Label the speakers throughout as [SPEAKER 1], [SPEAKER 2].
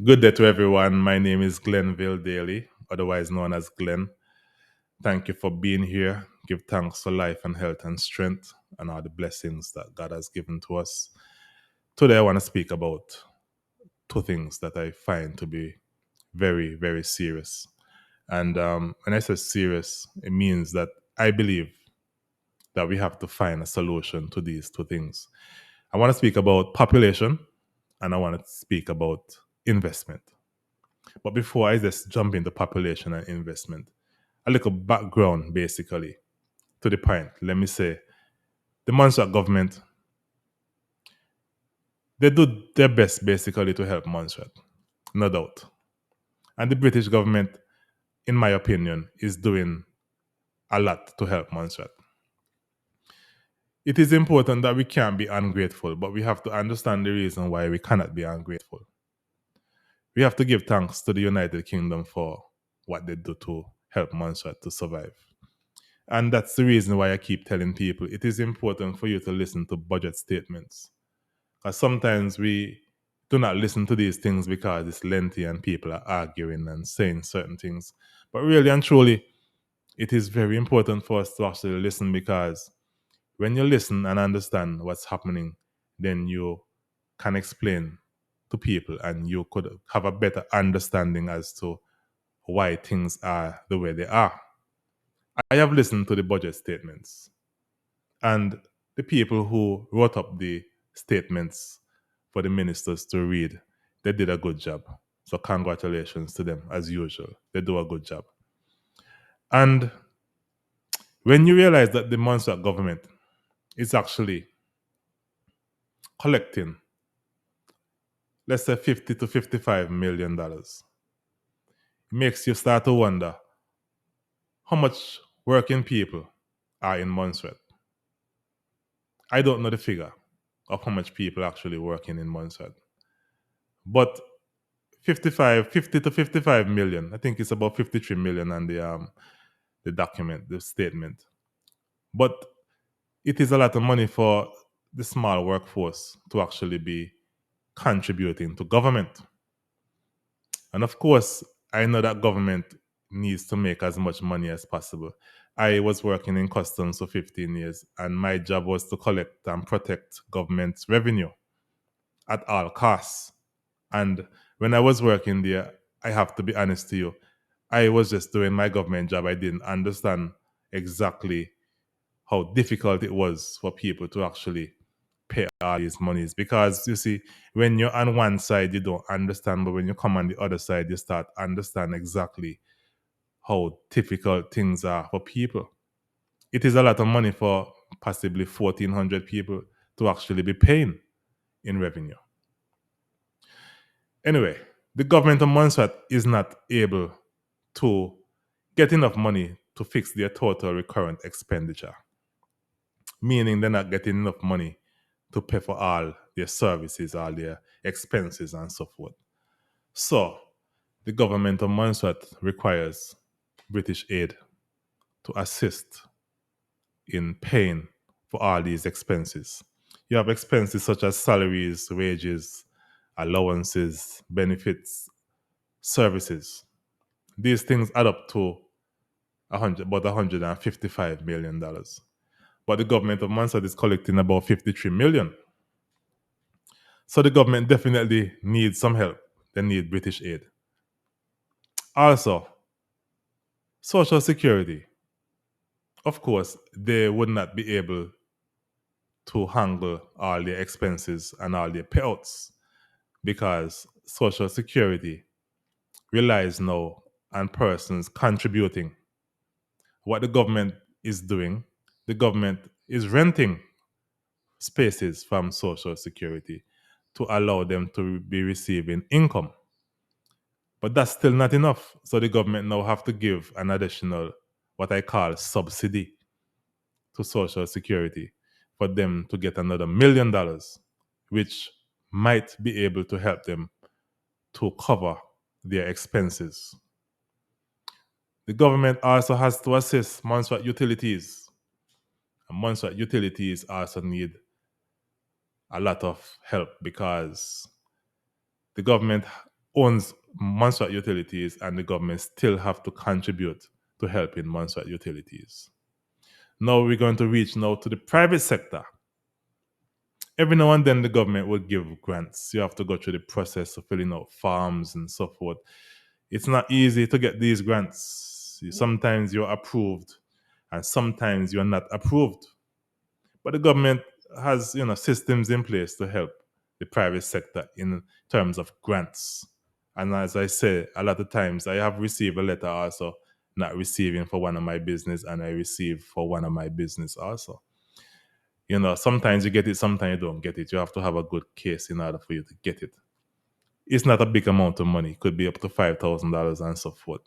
[SPEAKER 1] Good day to everyone. My name is Glenville Daly, otherwise known as Glenn. Thank you for being here. Give thanks for life and health and strength and all the blessings that God has given to us. Today, I want to speak about two things that I find to be very, very serious. And when I say serious, it means that I believe that we have to find a solution to these two things. I want to speak about population and I want to speak about investment. But before I just jump into population and investment, a little background basically to the point. Let me say the Montserrat government, they do their best basically to help Montserrat, no doubt. And the British government, in my opinion, is doing a lot to help Montserrat. It is important that we can't be ungrateful, but we have to understand the reason why we cannot be ungrateful. We have to give thanks to the United Kingdom for what they do to help Montserrat to survive. And that's the reason why I keep telling people it is important for you to listen to budget statements. Because sometimes we do not listen to these things because it's lengthy and people are arguing and saying certain things. But really and truly, it is very important for us to actually listen because when you listen and understand what's happening, then you can explain to people and you could have a better understanding as to why things are the way they are. I have listened to the budget statements and the people who wrote up the statements for the ministers to read, they did a good job. So congratulations to them as usual. They do a good job. And when you realize that the Montserrat government is actually collecting, let's say 50 to 55 million dollars, it makes you start to wonder how much working people are in Montserrat. I don't know the figure of how much people actually working in Montserrat. But 50 to 55 million. I think it's about 53 million on the document, the statement. But it is a lot of money for the small workforce to actually be contributing to government. And of course, I know that government needs to make as much money as possible. I was working in customs for 15 years, and my job was to collect and protect government's revenue at all costs. And when I was working there, I have to be honest to you, I was just doing my government job. I didn't understand exactly how difficult it was for people to actually pay all these monies. Because you see, when you're on one side, you don't understand, but when you come on the other side, you start understand exactly how difficult things are for people. It is a lot of money for possibly 1,400 people to actually be paying in revenue. Anyway, the government of Montserrat is not able to get enough money to fix their total recurrent expenditure, meaning they're not getting enough money to pay for all their services, all their expenses, and so forth. So, the government of Montserrat requires British aid to assist in paying for all these expenses. You have expenses such as salaries, wages, allowances, benefits, services. These things add up to about $155 million. But the government of Montserrat is collecting about 53 million. So the government definitely needs some help. They need British aid. Also, Social Security. Of course, they would not be able to handle all their expenses and all their payouts because Social Security relies now on persons contributing. What the government is doing, the government is renting spaces from Social Security to allow them to be receiving income. But that's still not enough. So the government now have to give an additional, what I call subsidy to Social Security for them to get another $1 million, which might be able to help them to cover their expenses. The government also has to assist Montserrat utilities. And Montserrat utilities also need a lot of help because the government owns Montserrat Utilities, and the government still have to contribute to helping Montserrat Utilities. Now we're going to reach now to the private sector. Every now and then the government will give grants. You have to go through the process of filling out forms and so forth. It's not easy to get these grants. Sometimes you're approved and sometimes you're not approved. But the government has, systems in place to help the private sector in terms of grants. And as I say, a lot of times I have received a letter also not receiving for one of my business, and I receive for one of my business also. Sometimes you get it, sometimes you don't get it. You have to have a good case in order for you to get it. It's not a big amount of money. It could be up to $5,000 and so forth.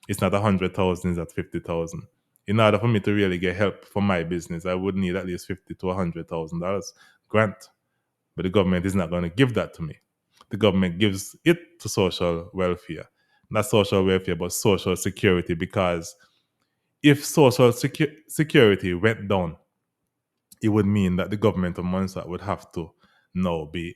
[SPEAKER 1] It's not 100,000. It's not 50,000. In order for me to really get help for my business, I would need at least $50,000 to $100,000 grant. But the government is not going to give that to me. The government gives it to social welfare, not social welfare, but social security. Because if social security went down, it would mean that the government of Montserrat would have to now be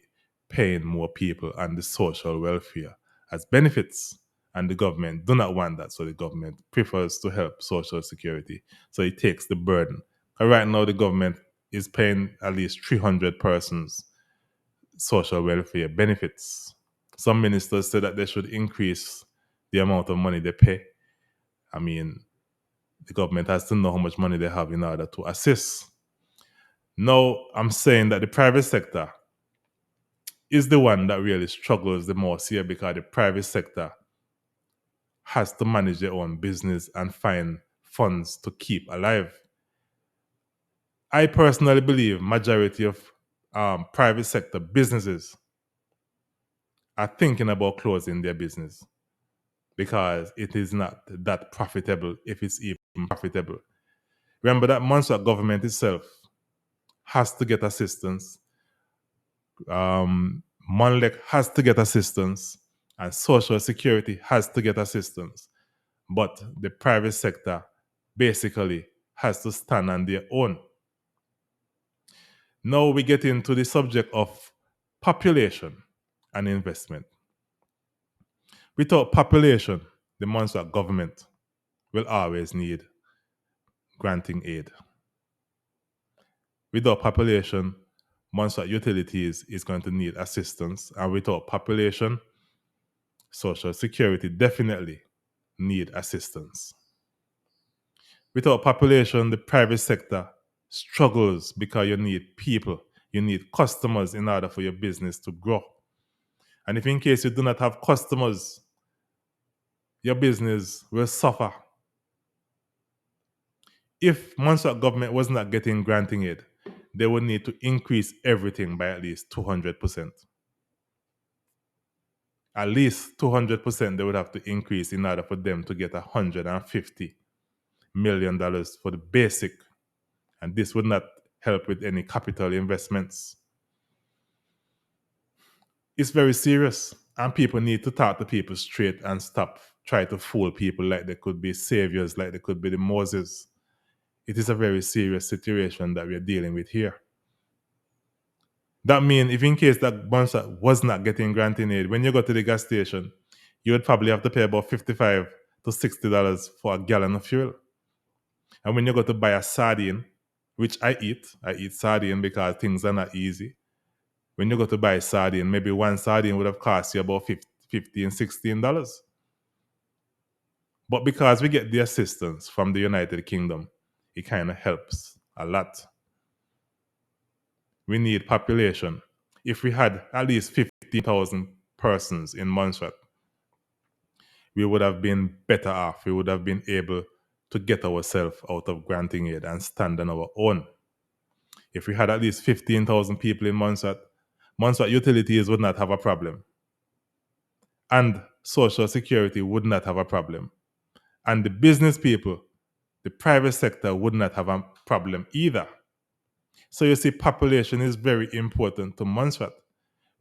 [SPEAKER 1] paying more people on the social welfare as benefits. And the government do not want that. So the government prefers to help social security. So it takes the burden. And right now, the government is paying at least 300 persons social welfare benefits. Some ministers say that they should increase the amount of money they pay. I mean, the government has to know how much money they have in order to assist. Now, I'm saying that the private sector is the one that really struggles the most here, because the private sector has to manage their own business and find funds to keep alive. I personally believe majority of private sector businesses are thinking about closing their business because it is not that profitable, if it's even profitable. Remember that Montserrat government itself has to get assistance. Monlec has to get assistance, and Social Security has to get assistance. But the private sector basically has to stand on their own. Now we get into the subject of population and investment. Without population, the Montserrat government will always need granting aid. Without population, Montserrat Utilities is going to need assistance, and without population, Social Security definitely need assistance. Without population, the private sector struggles because you need people, you need customers in order for your business to grow. And if in case you do not have customers, your business will suffer. If Montserrat government was not getting granting aid, they would need to increase everything by at least 200%. At least 200% they would have to increase in order for them to get $150 million for the basic. And this would not help with any capital investments. It's very serious, and people need to talk to people straight and stop try to fool people like they could be saviors, like they could be the Moses. It is a very serious situation that we're dealing with here. That means if in case that Montserrat was not getting granting aid, when you go to the gas station, you would probably have to pay about $55 to $60 for a gallon of fuel. And when you go to buy a sardine, which I eat sardine because things are not easy. When you go to buy sardine, maybe one sardine would have cost you about $15, $16. But because we get the assistance from the United Kingdom, it kind of helps a lot. We need population. If we had at least 15,000 persons in Montserrat, we would have been better off. We would have been able to get ourselves out of granting aid and stand on our own. If we had at least 15,000 people in Montserrat, Montserrat Utilities would not have a problem. And Social Security would not have a problem. And the business people, the private sector would not have a problem either. So you see, population is very important to Montserrat.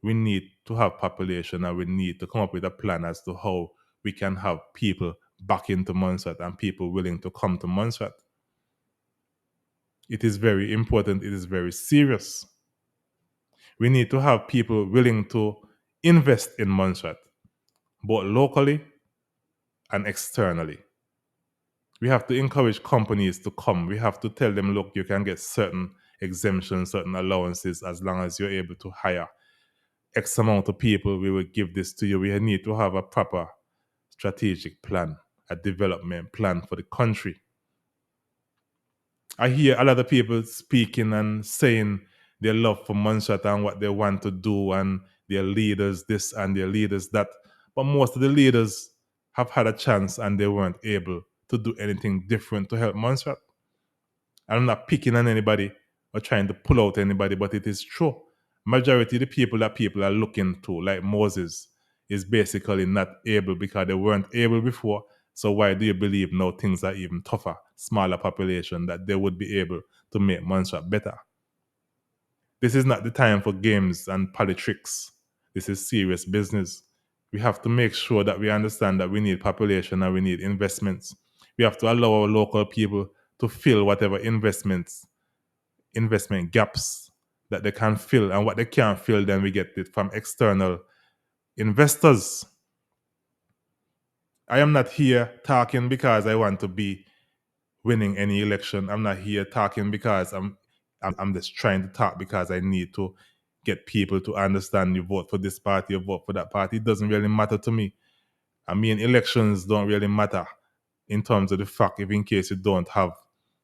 [SPEAKER 1] We need to have population, and we need to come up with a plan as to how we can have people back into Montserrat and people willing to come to Montserrat. It is very important. It is very serious. We need to have people willing to invest in Montserrat. both locally and externally. We have to encourage companies to come. We have to tell them, look, you can get certain exemptions, certain allowances as long as you're able to hire X amount of people. We will give this to you. We need to have a proper strategic plan, a development plan for the country. I hear a lot of people speaking and saying their love for Montserrat and what they want to do and their leaders this and their leaders that. But most of the leaders have had a chance and they weren't able to do anything different to help Montserrat. I'm not picking on anybody or trying to pull out anybody, but it is true. Majority of the people that people are looking to, like Moses, is basically not able because they weren't able before. So why do you believe now things are even tougher, smaller population, that they would be able to make Montserrat better? This is not the time for games and politics. This is serious business. We have to make sure that we understand that we need population and we need investments. We have to allow our local people to fill whatever investment gaps that they can fill, and what they can't fill, then we get it from external investors. I am not here talking because I want to be winning any election. I'm not here talking because I'm just trying to talk because I need to get people to understand you vote for this party, you vote for that party. It doesn't really matter to me. I mean, elections don't really matter in terms of the fact, if in case you don't have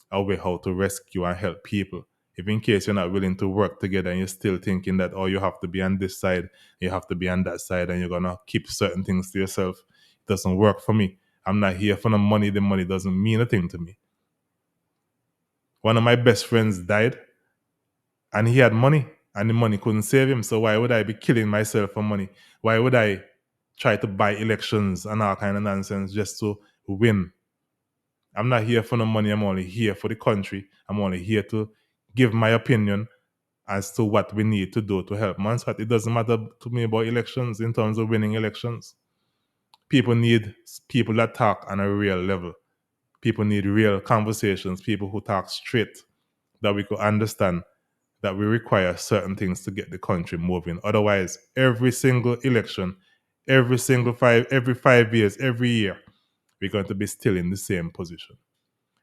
[SPEAKER 1] a way how to rescue and help people. If in case you're not willing to work together and you're still thinking that, oh, you have to be on this side, you have to be on that side, and you're going to keep certain things to yourself, it doesn't work for me. I'm not here for the money. The money doesn't mean a thing to me. One of my best friends died and he had money and the money couldn't save him. So why would I be killing myself for money? Why would I try to buy elections and all kind of nonsense just to win? I'm not here for no money. I'm only here for the country. I'm only here to give my opinion as to what we need to do to help Montserrat. It doesn't matter to me about elections in terms of winning elections. People need people that talk on a real level. People need real conversations, people who talk straight, that we could understand that we require certain things to get the country moving. Otherwise, every single election, every 5 years, every year, we're going to be still in the same position.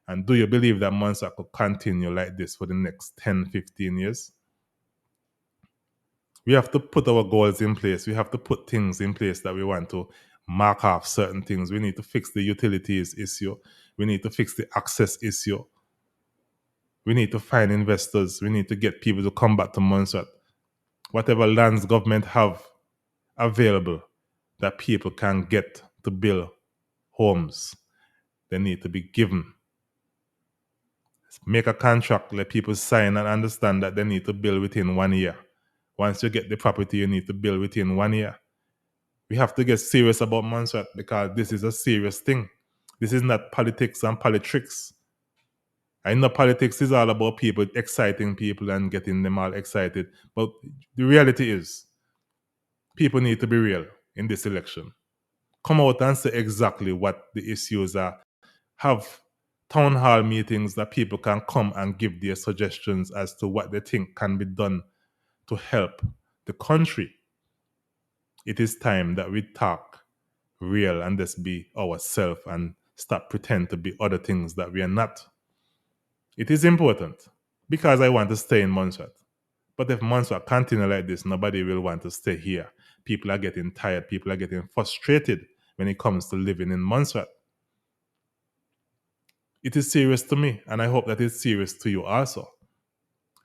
[SPEAKER 1] And do you believe that Montserrat could continue like this for the next 10, 15 years? We have to put our goals in place. We have to put things in place that we want to mark off certain things. We need to fix the utilities issue. We need to fix the access issue. We need to find investors. We need to get people to come back to Montserrat. Whatever lands government have available that people can get to build homes, they need to be given. Make a contract, let people sign and understand that they need to build within 1 year. Once you get the property, you need to build within 1 year. We have to get serious about Montserrat because this is a serious thing. This is not politics and politics. I know politics is all about people, exciting people and getting them all excited. But the reality is, people need to be real in this election. Come out and say exactly what the issues are. Have town hall meetings that people can come and give their suggestions as to what they think can be done to help the country. It is time that we talk real and just be ourselves and stop pretend to be other things that we are not. It is important because I want to stay in Montserrat. But if Montserrat continue like this, nobody will want to stay here. People are getting tired. People are getting frustrated when it comes to living in Montserrat. It is serious to me, and I hope that it's serious to you also.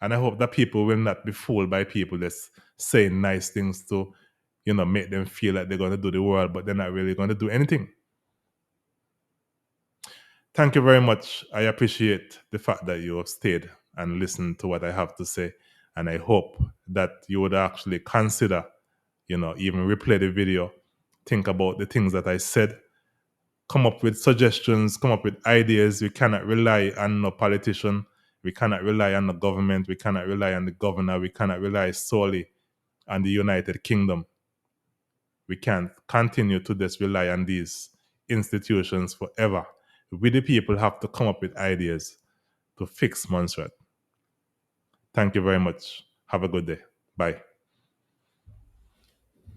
[SPEAKER 1] And I hope that people will not be fooled by people that's saying nice things to, make them feel like they're going to do the world, but they're not really going to do anything. Thank you very much. I appreciate the fact that you have stayed and listened to what I have to say. And I hope that you would actually consider, even replay the video, think about the things that I said, come up with suggestions, come up with ideas. We cannot rely on no politician. We cannot rely on the government. We cannot rely on the governor. We cannot rely solely on the United Kingdom. We can't continue to just rely on these institutions forever. We, the people, have to come up with ideas to fix Montserrat. Thank you very much. Have a good day. Bye.